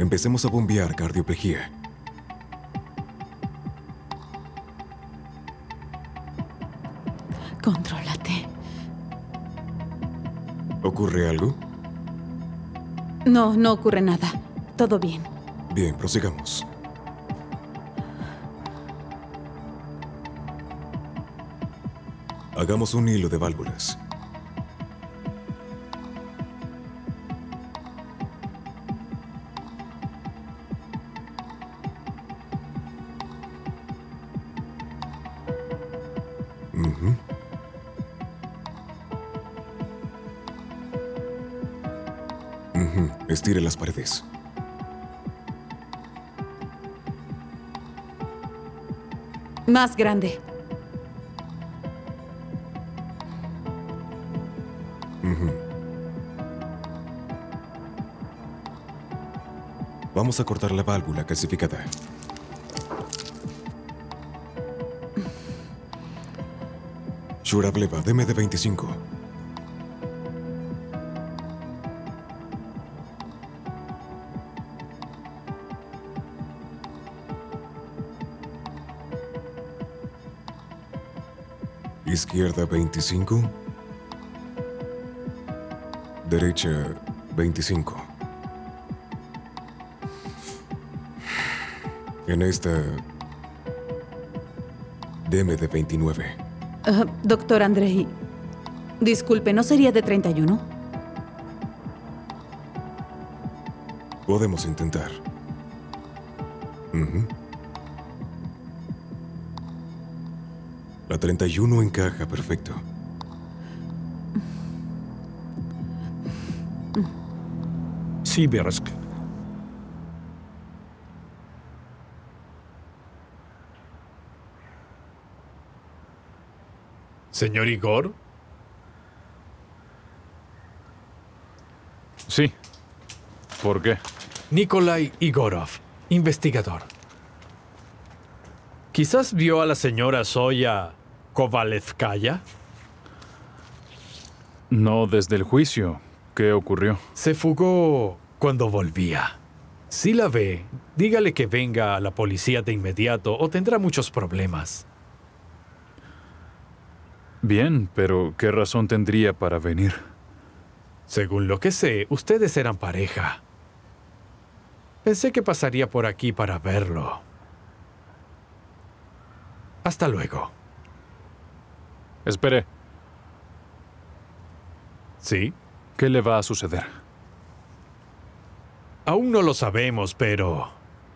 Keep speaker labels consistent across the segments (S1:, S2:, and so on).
S1: Empecemos a bombear cardioplegía.
S2: Contrólate.
S1: ¿Ocurre algo?
S2: No, no ocurre nada. Todo bien.
S1: Bien, prosigamos. Hagamos un hilo de válvulas. Ujú. Ujú. Estire las paredes.
S2: Más grande.
S1: Ujú. Vamos a cortar la válvula calcificada. Shurableva, deme de 25. Izquierda 25. Derecha 25. En esta, deme de 29.
S2: Doctor Andrei, disculpe, ¿no sería de 31?
S1: Podemos intentar. Ujú. La 31 encaja perfecto.
S3: Sibirsk.
S4: ¿Señor Igor?
S3: Sí. ¿Por qué?
S4: Nikolai Igorov, investigador. ¿Quizás vio a la señora Zoya Kovalevskaya?
S3: No desde el juicio. ¿Qué ocurrió?
S4: Se fugó cuando volvía. Si la ve, dígale que venga a la policía de inmediato o tendrá muchos problemas.
S3: Bien, pero ¿qué razón tendría para venir?
S4: Según lo que sé, ustedes eran pareja. Pensé que pasaría por aquí para verlo. Hasta luego.
S3: Espere.
S4: ¿Sí?
S3: ¿Qué le va a suceder?
S4: Aún no lo sabemos, pero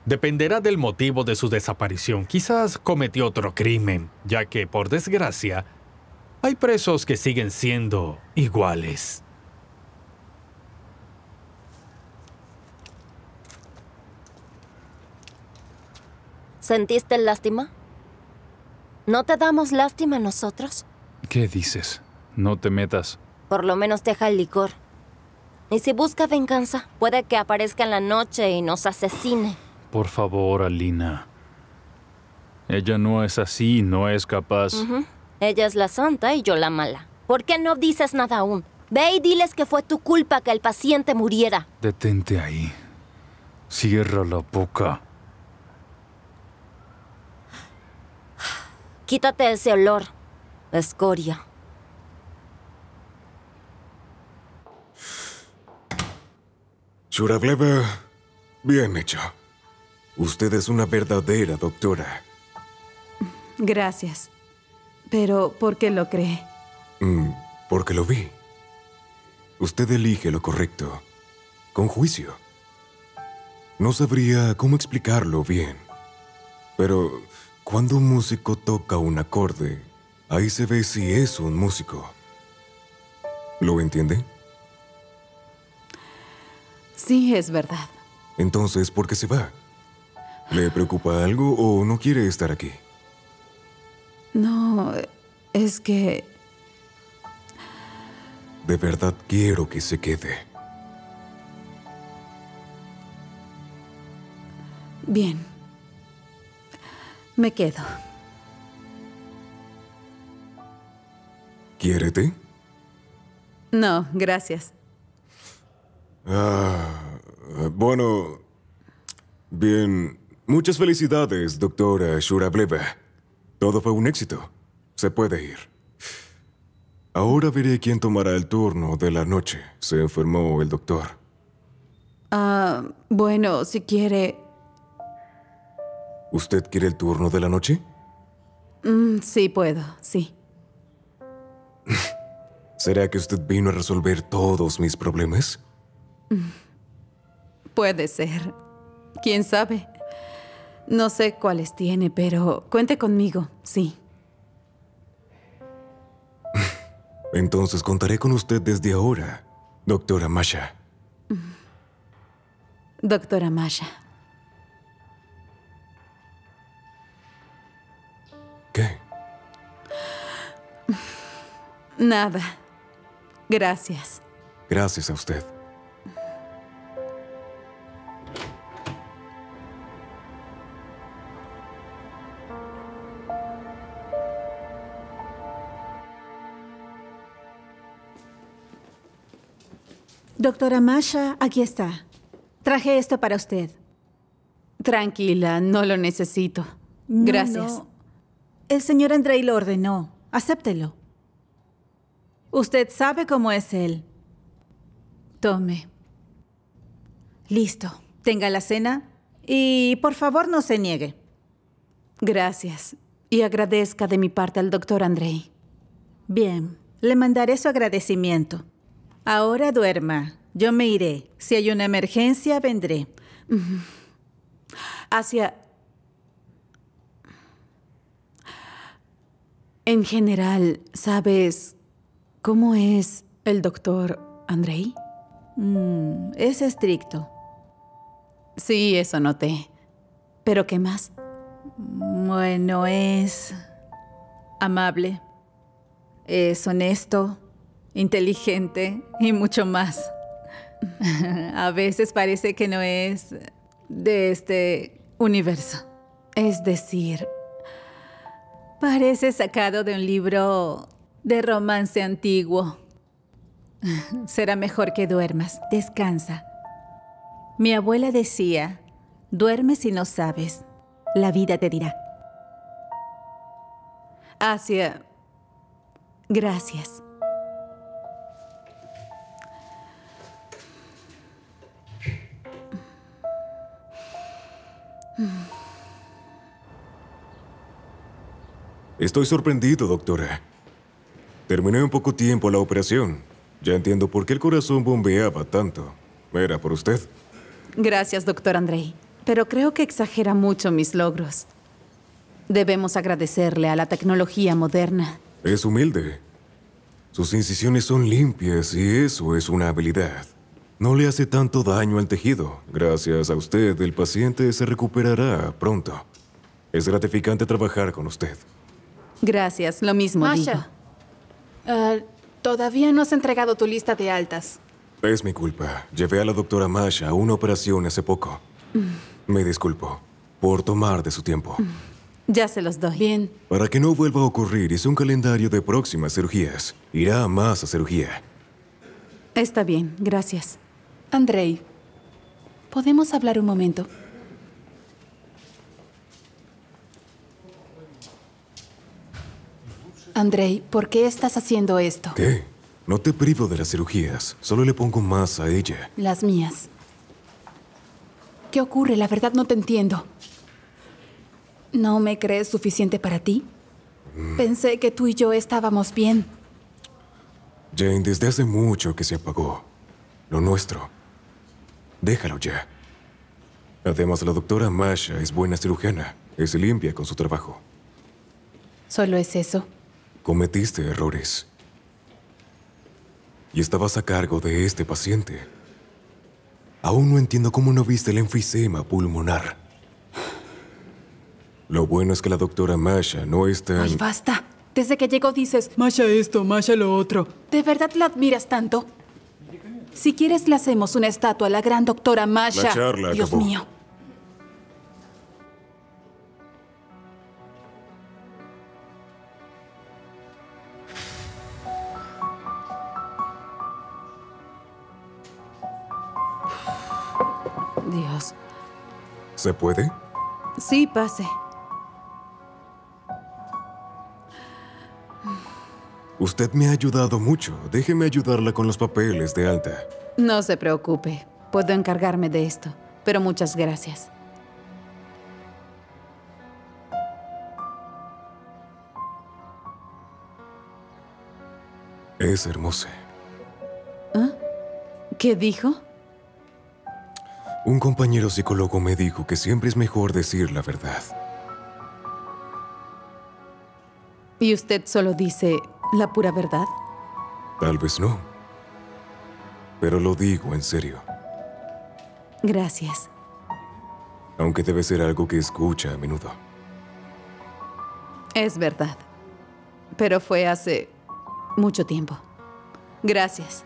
S4: dependerá del motivo de su desaparición. Quizás cometió otro crimen, ya que, por desgracia, hay presos que siguen siendo iguales.
S5: ¿Sentiste lástima? ¿No te damos lástima a nosotros?
S3: ¿Qué dices? No te metas.
S5: Por lo menos deja el licor. Y si busca venganza, puede que aparezca en la noche y nos asesine.
S3: Por favor, Alina. Ella no es así, no es capaz.
S5: Ella es la santa y yo la mala. ¿Por qué no dices nada aún? Ve y diles que fue tu culpa que el paciente muriera.
S3: Detente ahí. Cierra la boca.
S5: Quítate ese olor. Escoria.
S1: Shurableva, bien hecho. Usted es una verdadera doctora.
S2: Gracias. Pero, ¿por qué lo cree?
S1: Porque lo vi. Usted elige lo correcto, con juicio. No sabría cómo explicarlo bien, pero cuando un músico toca un acorde, ahí se ve si es un músico. ¿Lo entiende?
S2: Sí, es verdad.
S1: Entonces, ¿por qué se va? ¿Le preocupa algo o no quiere estar aquí?
S2: No, es que...
S1: De verdad quiero que se quede.
S2: Bien. Me quedo.
S1: ¿Quiere té?
S2: No, gracias.
S1: Bueno, Bien, muchas felicidades, doctora Shurableva. Todo fue un éxito. Se puede ir. Ahora veré quién tomará el turno de la noche. Se enfermó el doctor.
S2: Bueno, si quiere...
S1: ¿Usted quiere el turno de la noche?
S2: Sí puedo, sí.
S1: ¿Será que usted vino a resolver todos mis problemas?
S2: Puede ser. ¿Quién sabe? No sé cuáles tiene, pero cuente conmigo, sí.
S1: Entonces contaré con usted desde ahora, doctora Masha.
S2: Doctora Masha.
S1: ¿Qué?
S2: Nada. Gracias.
S1: Gracias a usted.
S6: Doctora Masha, aquí está. Traje esto para usted.
S2: Tranquila, no lo necesito.
S6: No,
S2: Gracias.
S6: no. El señor Andrei lo ordenó. Acéptelo. Usted sabe cómo es él. Tome. Listo. Tenga la cena y por favor no se niegue.
S2: Gracias. Y agradezca de mi parte al doctor Andrei.
S6: Bien, le mandaré su agradecimiento. Ahora duerma. Yo me iré. Si hay una emergencia, vendré.
S2: Asia... En general, ¿sabes cómo es el doctor Andrei?
S6: Es estricto.
S2: Sí, eso noté. ¿Pero qué más?
S6: Bueno, es amable. Es honesto, inteligente y mucho más. A veces parece que no es de este universo.
S2: Es decir...
S6: Parece sacado de un libro de romance antiguo. Será mejor que duermas. Descansa. Mi abuela decía, duerme si no sabes. La vida te dirá.
S2: Asia... Gracias.
S1: Estoy sorprendido, doctora. Terminé en poco tiempo la operación. Ya entiendo por qué el corazón bombeaba tanto. Era por usted.
S2: Gracias, doctor Andrei. Pero creo que exagera mucho mis logros. Debemos agradecerle a la tecnología moderna.
S1: Es humilde. Sus incisiones son limpias y eso es una habilidad. No le hace tanto daño al tejido. Gracias a usted, el paciente se recuperará pronto. Es gratificante trabajar con usted.
S2: Gracias, lo mismo
S7: Masha,
S2: digo.
S7: todavía no has entregado tu lista de altas.
S1: Es mi culpa. Llevé a la doctora Masha a una operación hace poco. Me disculpo por tomar de su tiempo.
S2: Ya se los doy.
S7: Bien.
S1: Para que no vuelva a ocurrir, hice un calendario de próximas cirugías. Irá a más a cirugía.
S2: Está bien, gracias.
S7: Andrei, ¿podemos hablar un momento? Andrei, ¿por qué estás haciendo esto?
S1: ¿Qué? No te privo de las cirugías. Solo le pongo más a ella.
S7: Las mías. ¿Qué ocurre? La verdad no te entiendo. ¿No me crees suficiente para ti? Pensé que tú y yo estábamos bien.
S1: Jane, desde hace mucho que se apagó. Lo nuestro. Déjalo ya. Además, la doctora Masha es buena cirujana. Es limpia con su trabajo.
S7: ¿Solo es eso?
S1: Cometiste errores. Y estabas a cargo de este paciente. Aún no entiendo cómo no viste el enfisema pulmonar. Lo bueno es que la doctora Masha no es tan...
S7: ¡Ay, basta! Desde que llegó dices, Masha esto, Masha lo otro. ¿De verdad la admiras tanto? Si quieres, le hacemos una estatua a la gran doctora Masha.
S1: La charla
S7: Dios
S1: acabó.
S7: mío.
S2: Dios.
S1: ¿Se puede?
S2: Sí, pase.
S1: Usted me ha ayudado mucho. Déjeme ayudarla con los papeles de alta.
S2: No se preocupe. Puedo encargarme de esto. Pero muchas gracias.
S1: Es hermosa.
S2: ¿Qué dijo?
S1: Un compañero psicólogo me dijo que siempre es mejor decir la verdad.
S2: ¿Y usted solo dice la pura verdad?
S1: Tal vez no. Pero lo digo en serio.
S2: Gracias.
S1: Aunque debe ser algo que escucha a menudo.
S2: Es verdad. Pero fue hace mucho tiempo. Gracias.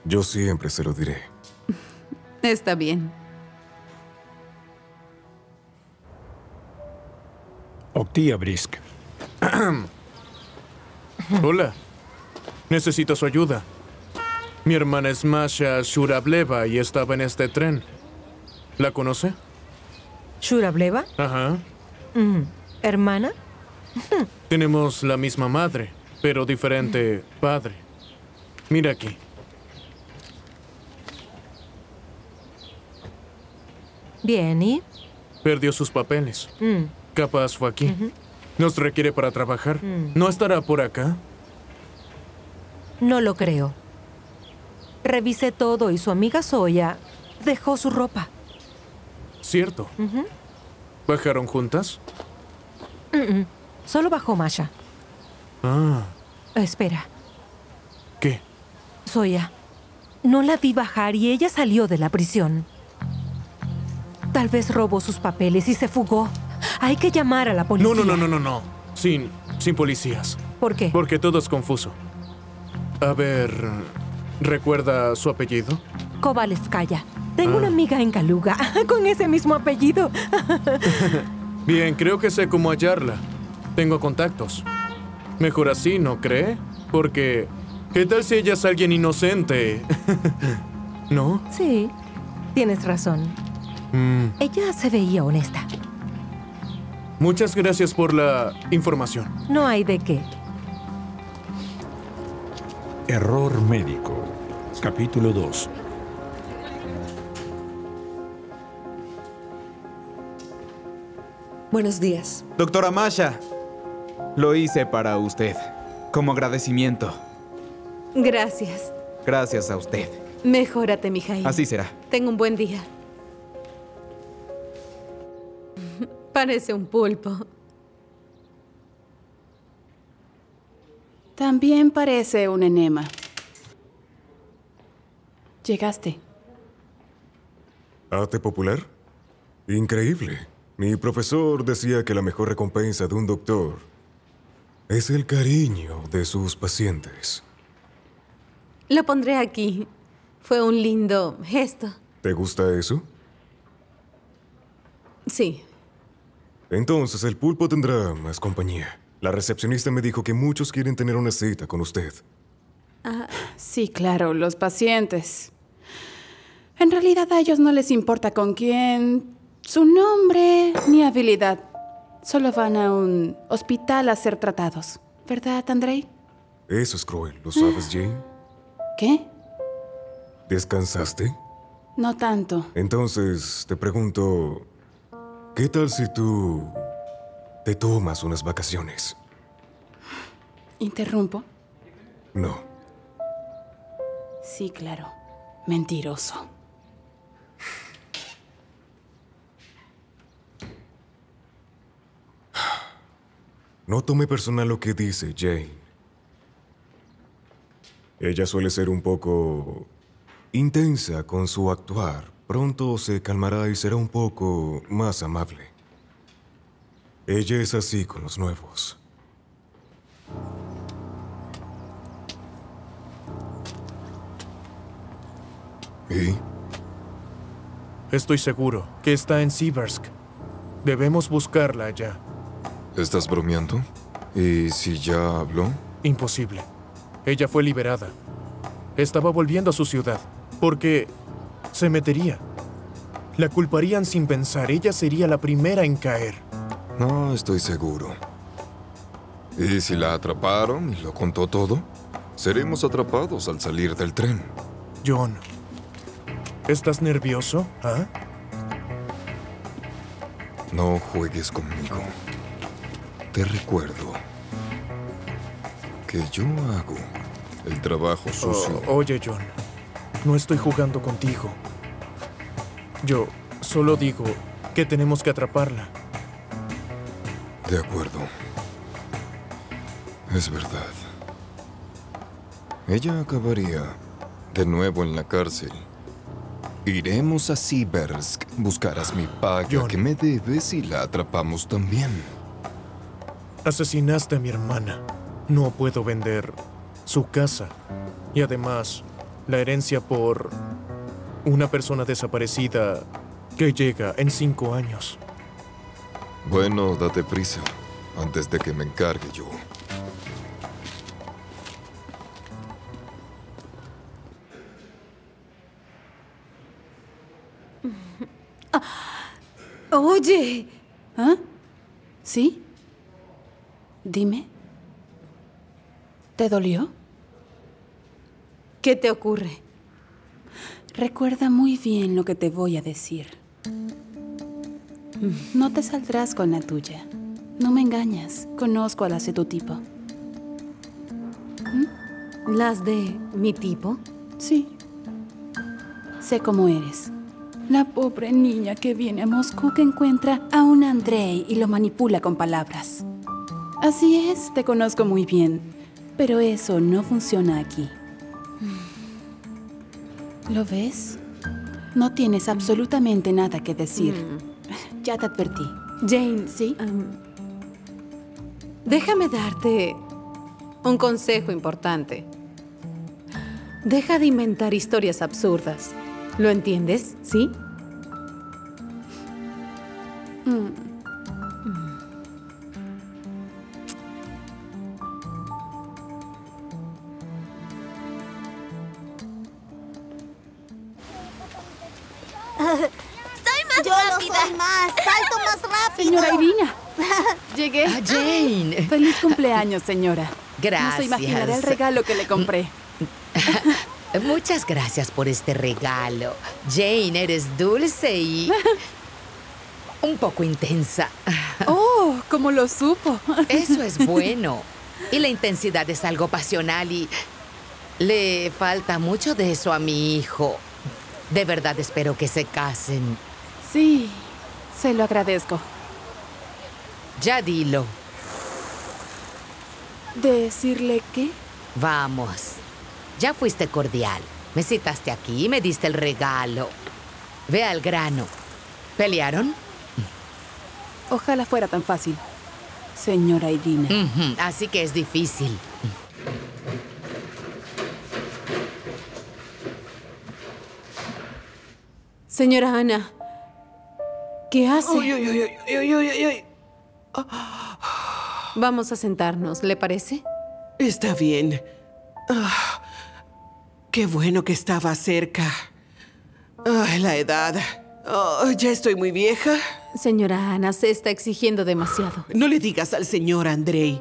S1: Yo siempre se lo diré.
S2: Está bien.
S8: Octia Brisk.
S9: Hola. Necesito su ayuda. Mi hermana es Masha Shurableva y estaba en este tren. ¿La conoce?
S10: ¿Shurableva?
S9: Ajá.
S10: ¿Hermana?
S9: Tenemos la misma madre, pero diferente padre. Mira aquí.
S10: Bien, ¿y?
S9: Perdió sus papeles. Capaz fue aquí. Nos requiere para trabajar. ¿No estará por acá?
S10: No lo creo. Revisé todo y su amiga Zoya dejó su ropa.
S9: Cierto. ¿Bajaron juntas?
S10: Solo bajó Masha.
S9: Ah,
S10: Espera,
S9: ¿qué?
S10: Zoya. No la vi bajar y ella salió de la prisión. Tal vez robó sus papeles y se fugó. Hay que llamar a la policía.
S9: No. Sin policías.
S10: ¿Por qué?
S9: Porque todo es confuso. A ver, ¿recuerda su apellido?
S10: Kovalevskaya. Tengo una amiga en Kaluga con ese mismo apellido.
S9: Bien, creo que sé cómo hallarla. Tengo contactos. Mejor así, ¿no cree? Porque, ¿qué tal si ella es alguien inocente? ¿No?
S10: Sí, tienes razón. Ella se veía honesta.
S9: Muchas gracias por la información.
S10: No hay de qué.
S8: Error médico. Capítulo 2.
S11: Buenos días.
S12: Doctora Masha, lo hice para usted, como agradecimiento.
S2: Gracias.
S12: Gracias a usted.
S2: Mejórate, Mijail.
S12: Así será.
S2: Tenga un buen día. Parece un pulpo.
S7: También parece un enema. Llegaste.
S1: ¿Ate popular? Increíble. Mi profesor decía que la mejor recompensa de un doctor es el cariño de sus pacientes.
S2: Lo pondré aquí. Fue un lindo gesto.
S1: ¿Te gusta eso?
S2: Sí.
S1: Entonces el pulpo tendrá más compañía. La recepcionista me dijo que muchos quieren tener una cita con usted.
S7: Sí, claro, los pacientes. En realidad a ellos no les importa con quién, su nombre ni habilidad. Solo van a un hospital a ser tratados. ¿Verdad, Andrei?
S1: Eso es cruel, ¿lo sabes, Jane?
S7: ¿Qué?
S1: ¿Descansaste?
S7: No tanto.
S1: Entonces, te pregunto, ¿qué tal si tú te tomas unas vacaciones?
S7: ¿Interrumpo?
S1: No.
S7: Sí, claro. Mentiroso.
S1: No tome personal lo que dice Jane. Ella suele ser un poco intensa con su actuar. Pronto se calmará y será un poco más amable. Ella es así con los nuevos. ¿Y?
S9: Estoy seguro que está en Siversk. Debemos buscarla allá.
S13: ¿Estás bromeando? ¿Y si ya habló?
S9: Imposible. Ella fue liberada. Estaba volviendo a su ciudad. Porque se metería. La culparían sin pensar. Ella sería la primera en caer.
S13: No estoy seguro. ¿Y si la atraparon y lo contó todo? Seremos atrapados al salir del tren.
S9: John, ¿estás nervioso? ¿Ah?
S13: No juegues conmigo. Te recuerdo que yo hago el trabajo sucio.
S9: Oye, John, no estoy jugando contigo. Yo solo digo que tenemos que atraparla.
S13: De acuerdo. Es verdad. Ella acabaría de nuevo en la cárcel. Iremos a Siversk. Buscarás mi paga
S9: John.
S13: que me debes y la atrapamos también.
S9: Asesinaste a mi hermana. No puedo vender su casa. Y además, la herencia por una persona desaparecida que llega en 5 años.
S13: Bueno, date prisa, antes de que me encargue yo.
S7: Oye. ¿Ah? ¿Sí? Dime. ¿Te dolió?
S2: ¿Qué te ocurre?
S7: Recuerda muy bien lo que te voy a decir. No te saldrás con la tuya. No me engañas. Conozco a las de tu tipo.
S2: ¿Las de mi tipo?
S7: Sí. Sé cómo eres. La pobre niña que viene a Moscú que encuentra a un Andrei y lo manipula con palabras. Así es, te conozco muy bien. Pero eso no funciona aquí. ¿Lo ves? No tienes absolutamente nada que decir. Ya te advertí.
S2: Jane,
S7: ¿sí?
S2: Déjame darte un consejo importante. Deja de inventar historias absurdas. ¿Lo entiendes? ¿Sí?
S11: Yo lo soy más. Salto más rápido.
S7: Señora Irina. Llegué.
S14: Ah, Jane.
S7: Feliz cumpleaños, señora.
S14: Gracias.
S7: No se imaginará el regalo que le compré.
S14: Muchas gracias por este regalo. Jane, eres dulce y un poco intensa.
S7: Oh, ¿cómo lo supo?
S14: Eso es bueno. Y la intensidad es algo pasional y le falta mucho de eso a mi hijo. De verdad espero que se casen.
S7: Sí, se lo agradezco.
S14: Ya dilo.
S7: ¿Decirle qué?
S14: Vamos. Ya fuiste cordial. Me citaste aquí y me diste el regalo. Ve al grano. ¿Pelearon?
S7: Ojalá fuera tan fácil, señora Irina.
S14: Así que es difícil.
S2: Señora Ana, ¿qué hace? Vamos a sentarnos, ¿le parece?
S15: Está bien. Qué bueno que estaba cerca. La edad. Ya estoy muy vieja.
S2: Señora Ana, se está exigiendo demasiado.
S15: No le digas al señor Andrei.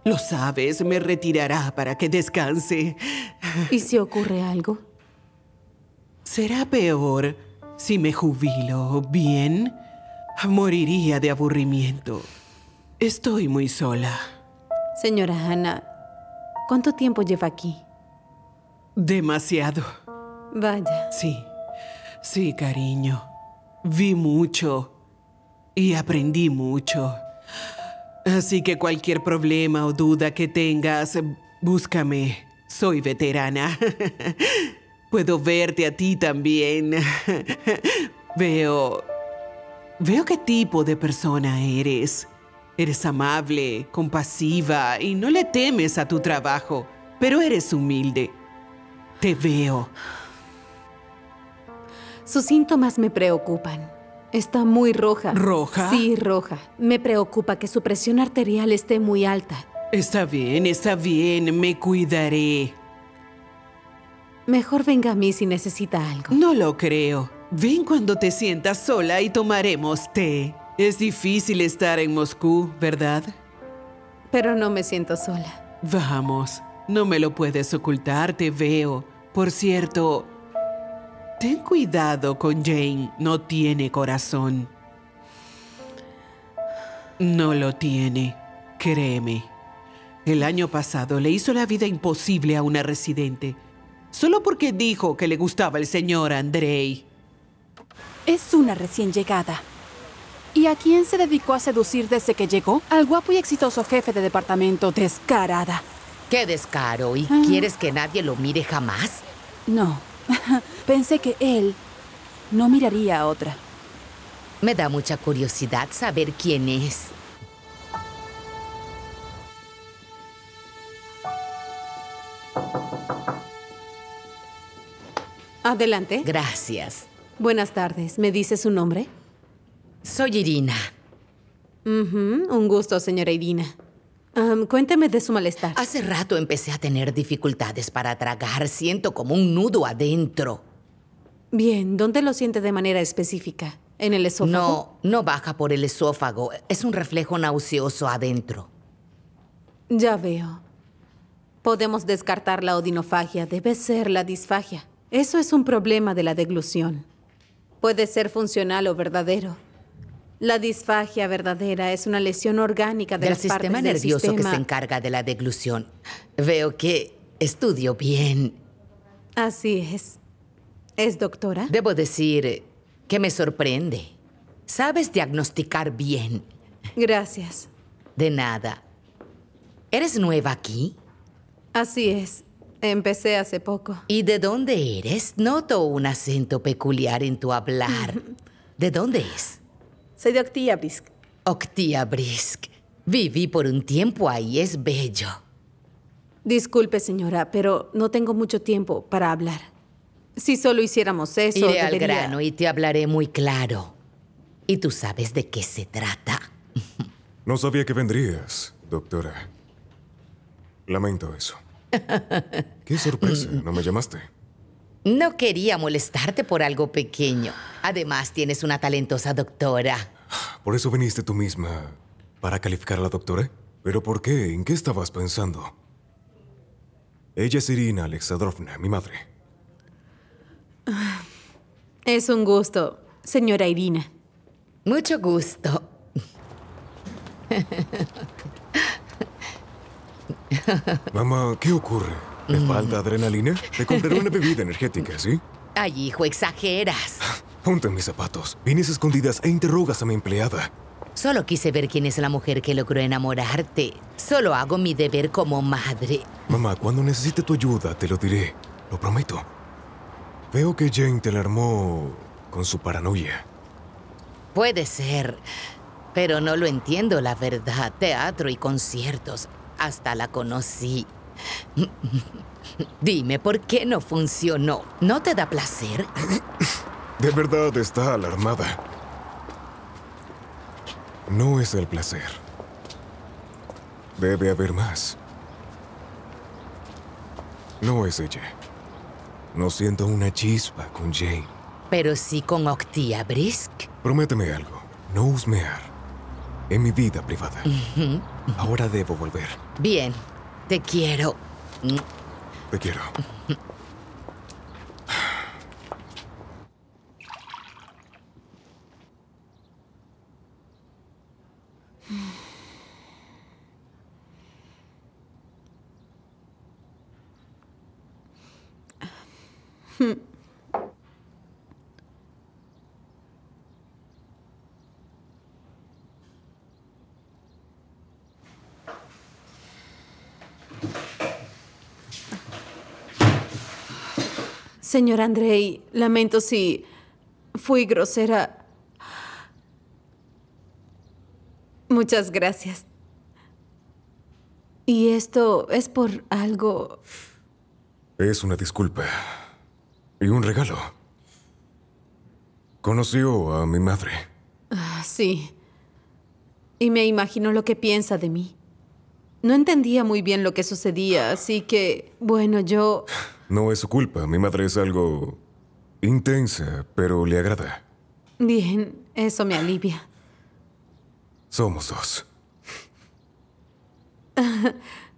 S15: Lo sabes, me retirará para que descanse.
S2: ¿Y si ocurre algo?
S15: Será peor si me jubilo, ¿bien? Moriría de aburrimiento. Estoy muy sola.
S2: Señora Ana, ¿cuánto tiempo lleva aquí?
S15: Demasiado.
S2: Vaya.
S15: Sí, cariño. Vi mucho y aprendí mucho. Así que cualquier problema o duda que tengas, búscame. Soy veterana. Puedo verte a ti también. Veo qué tipo de persona eres. Eres amable, compasiva y no le temes a tu trabajo, pero eres humilde. Te veo.
S2: Sus síntomas me preocupan. Está muy roja.
S15: ¿Roja?
S2: Sí, roja. Me preocupa que su presión arterial esté muy alta.
S15: Está bien, me cuidaré.
S2: Mejor venga a mí si necesita algo.
S15: No lo creo. Ven cuando te sientas sola y tomaremos té. Es difícil estar en Moscú, ¿verdad?
S2: Pero no me siento sola.
S15: Vamos, no me lo puedes ocultar, te veo. Por cierto, ten cuidado con Jane, no tiene corazón. No lo tiene, créeme. El año pasado le hizo la vida imposible a una residente, solo porque dijo que le gustaba el señor Andrei.
S7: Es una recién llegada. ¿Y a quién se dedicó a seducir desde que llegó? Al guapo y exitoso jefe de departamento, descarada.
S14: ¡Qué descaro! ¿Y quieres que nadie lo mire jamás?
S7: No. Pensé que él no miraría a otra.
S14: Me da mucha curiosidad saber quién es.
S2: Adelante.
S14: Gracias.
S2: Buenas tardes. ¿Me dice su nombre?
S14: Soy Irina.
S2: Un gusto, señora Irina. Cuénteme de su malestar.
S14: Hace rato empecé a tener dificultades para tragar. Siento como un nudo adentro.
S2: Bien, ¿dónde lo siente de manera específica? ¿En el esófago?
S14: No baja por el esófago. Es un reflejo nauseoso adentro.
S2: Ya veo. Podemos descartar la odinofagia. Debe ser la disfagia. Eso es un problema de la deglución. Puede ser funcional o verdadero. La disfagia verdadera es una lesión orgánica de las partes
S14: sistema
S2: del
S14: nervioso
S2: sistema
S14: que se encarga de la deglución. Veo que estudio bien.
S2: Así es. ¿Es doctora?
S14: Debo decir que me sorprende. Sabes diagnosticar bien.
S2: Gracias.
S14: De nada. ¿Eres nueva aquí?
S2: Así es. Empecé hace poco.
S14: ¿Y de dónde eres? Noto un acento peculiar en tu hablar. ¿De dónde es?
S2: Soy de Oktiabrsk.
S14: Oktiabrsk. Viví por un tiempo ahí, es bello.
S2: Disculpe, señora, pero no tengo mucho tiempo para hablar. Si solo hiciéramos eso,
S14: Iré al grano y te hablaré muy claro. ¿Y tú sabes de qué se trata?
S1: No sabía que vendrías, doctora. Lamento eso. Qué sorpresa, ¿no me llamaste?
S14: No quería molestarte por algo pequeño. Además, tienes una talentosa doctora.
S1: ¿Por eso viniste tú misma para calificar a la doctora? ¿Pero por qué? ¿En qué estabas pensando? Ella es Irina Alexandrovna, mi madre.
S2: Es un gusto, señora Irina.
S14: Mucho gusto.
S1: Mamá, ¿qué ocurre? ¿Le falta adrenalina? Te compraré una bebida energética, ¿sí?
S14: Ay, hijo, exageras.
S1: Ponte en mis zapatos. Vienes a escondidas e interrogas a mi empleada.
S14: Solo quise ver quién es la mujer que logró enamorarte. Solo hago mi deber como madre.
S1: Mamá, cuando necesite tu ayuda, te lo diré. Lo prometo. Veo que Jane te alarmó con su paranoia.
S14: Puede ser, pero no lo entiendo, la verdad. Teatro y conciertos. Hasta la conocí. Dime, ¿por qué no funcionó? ¿No te da placer?
S1: De verdad está alarmada. No es el placer. Debe haber más. No es ella. No siento una chispa con Jane.
S14: Pero sí con Oktiabrsk.
S1: Prométeme algo. No husmear en mi vida privada. Ahora debo volver.
S14: Bien. Te quiero.
S1: Te quiero.
S2: Señor Andrei, lamento si fui grosera. Muchas gracias. ¿Y esto es por algo?
S1: Es una disculpa. Y un regalo. Conoció a mi madre.
S2: Sí. Y me imagino lo que piensa de mí. No entendía muy bien lo que sucedía, así que, bueno, yo
S1: No es su culpa. Mi madre es algo intensa, pero le agrada.
S2: Bien, eso me alivia.
S1: Somos dos.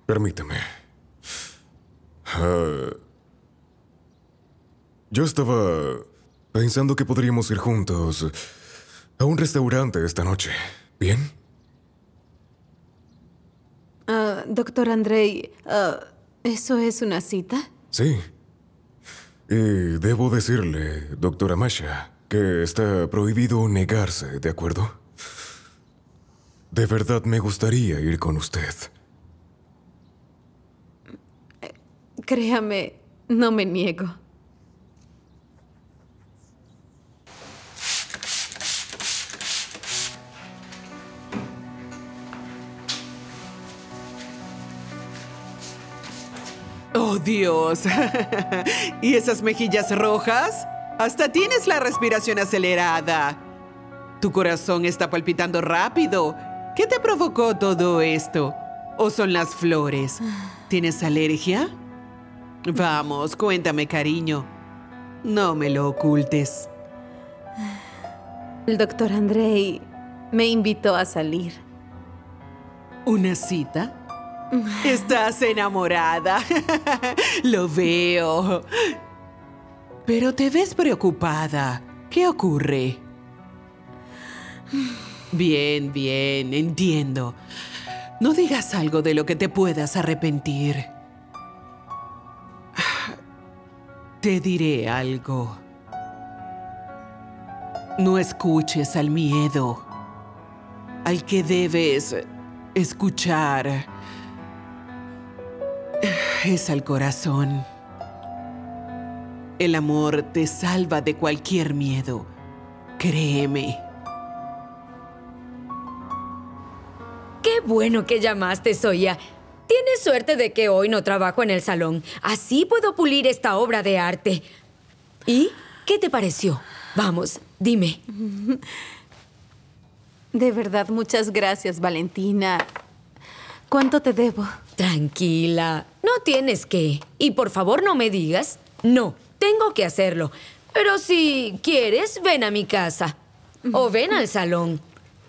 S1: Permíteme. Yo estaba pensando que podríamos ir juntos a un restaurante esta noche. ¿Bien?
S2: Doctor Andrei, ¿eso es una cita?
S1: Sí. Y debo decirle, doctora Masha, que está prohibido negarse, ¿de acuerdo? De verdad me gustaría ir con usted.
S2: Créame, no me niego.
S15: ¡Oh, Dios! ¿Y esas mejillas rojas? Hasta tienes la respiración acelerada. Tu corazón está palpitando rápido. ¿Qué te provocó todo esto? ¿O son las flores? ¿Tienes alergia? Vamos, cuéntame, cariño. No me lo ocultes.
S2: El doctor Andrei me invitó a salir.
S15: ¿Una cita? Estás enamorada. Lo veo. Pero te ves preocupada. ¿Qué ocurre? Bien, bien, entiendo. No digas algo de lo que te puedas arrepentir. Te diré algo. No escuches al miedo. Al que debes escuchar es al corazón. El amor te salva de cualquier miedo. Créeme.
S16: ¡Qué bueno que llamaste, Zoya! Tienes suerte de que hoy no trabajo en el salón. Así puedo pulir esta obra de arte. ¿Y qué te pareció? Vamos, dime.
S2: De verdad, muchas gracias, Valentina. ¿Cuánto te debo?
S16: Tranquila, no tienes que. Y por favor no me digas, no, tengo que hacerlo. Pero si quieres, ven a mi casa. O ven al salón.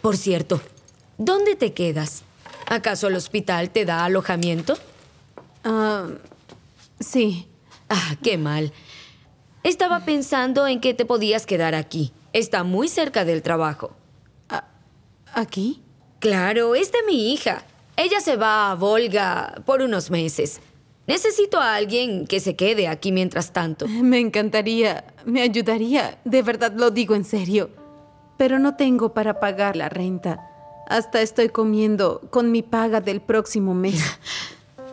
S16: Por cierto, ¿dónde te quedas? ¿Acaso el hospital te da alojamiento?
S2: Sí.
S16: Ah, qué mal. Estaba pensando en que te podías quedar aquí. Está muy cerca del trabajo.
S2: ¿Aquí?
S16: Claro, es de mi hija. Ella se va a Volga por unos meses. Necesito a alguien que se quede aquí mientras tanto.
S2: Me encantaría, me ayudaría. De verdad lo digo en serio. Pero no tengo para pagar la renta. Hasta estoy comiendo con mi paga del próximo mes.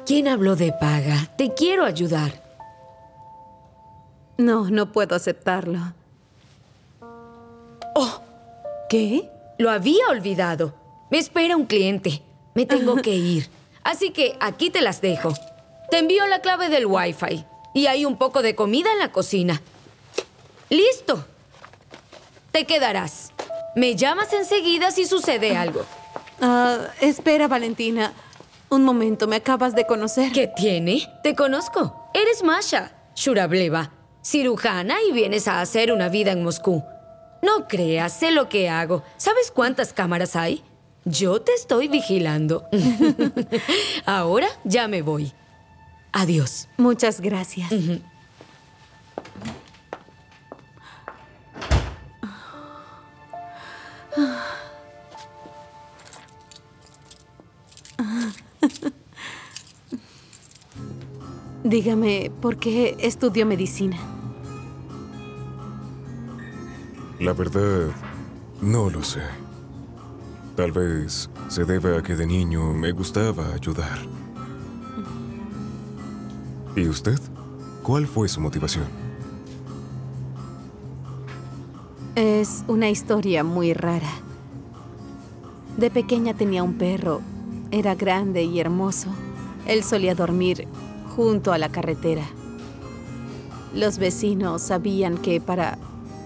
S16: ¿Quién habló de paga? Te quiero ayudar.
S2: No, no puedo aceptarlo.
S16: ¡Oh!
S2: ¿Qué?
S16: Lo había olvidado. Me espera un cliente. Me tengo que ir. Así que aquí te las dejo. Te envío la clave del Wi-Fi. Y hay un poco de comida en la cocina. ¡Listo! Te quedarás. Me llamas enseguida si sucede algo.
S2: Espera, Valentina. Un momento, me acabas de conocer.
S16: ¿Qué tiene? Te conozco. Eres Masha Shurableva, cirujana y vienes a hacer una vida en Moscú. No creas, sé lo que hago. ¿Sabes cuántas cámaras hay? Yo te estoy vigilando. Ahora ya me voy. Adiós.
S2: Muchas gracias. Dígame, ¿por qué estudió medicina?
S1: La verdad, no lo sé. Tal vez se debe a que de niño me gustaba ayudar. ¿Y usted? ¿Cuál fue su motivación?
S2: Es una historia muy rara. De pequeña tenía un perro. Era grande y hermoso. Él solía dormir junto a la carretera. Los vecinos sabían que para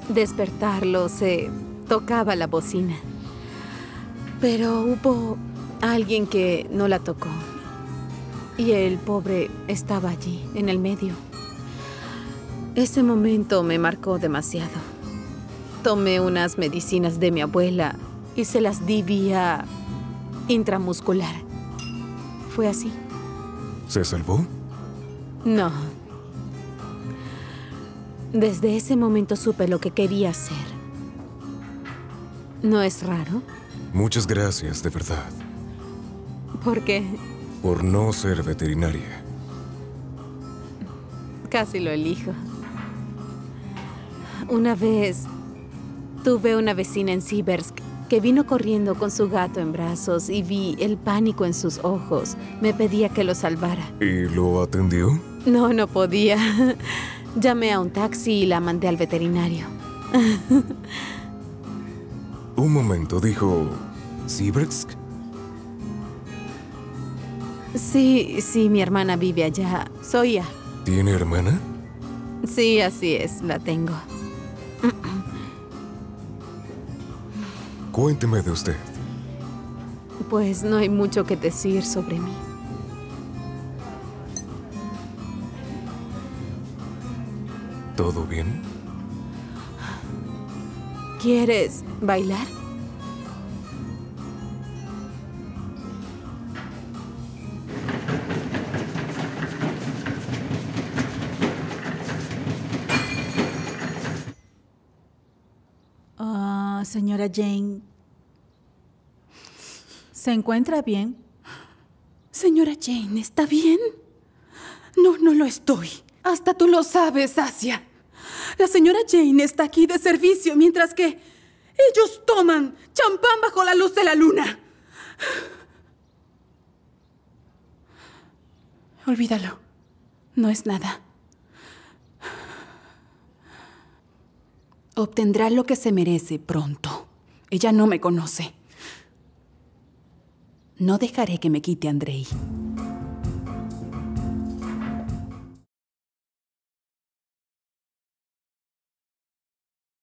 S2: despertarlo se tocaba la bocina. Pero hubo alguien que no la tocó. Y el pobre estaba allí, en el medio. Ese momento me marcó demasiado. Tomé unas medicinas de mi abuela y se las di vía intramuscular. Fue así.
S1: ¿Se salvó?
S2: No. Desde ese momento supe lo que quería hacer. ¿No es raro?
S1: Muchas gracias, de verdad.
S2: ¿Por qué?
S1: Por no ser veterinaria.
S2: Casi lo elijo. Una vez tuve una vecina en Siversk que vino corriendo con su gato en brazos y vi el pánico en sus ojos. Me pedía que lo salvara.
S1: ¿Y lo atendió?
S2: No, no podía. Llamé a un taxi y la mandé al veterinario.
S1: Un momento, dijo... ¿Siversk?
S2: Sí, mi hermana vive allá. Zoya.
S1: ¿Tiene hermana?
S2: Sí, así es, la tengo.
S1: Cuénteme de usted.
S2: Pues no hay mucho que decir sobre mí.
S1: ¿Todo bien?
S2: ¿Quieres bailar?
S6: Señora Jane, ¿se encuentra bien?
S7: Señora Jane, ¿está bien? No, no lo estoy. Hasta tú lo sabes, Asia. La señora Jane está aquí de servicio mientras que ellos toman champán bajo la luz de la luna. Olvídalo. No es nada. Obtendrá lo que se merece pronto. Ella no me conoce. No dejaré que me quite a Andrei.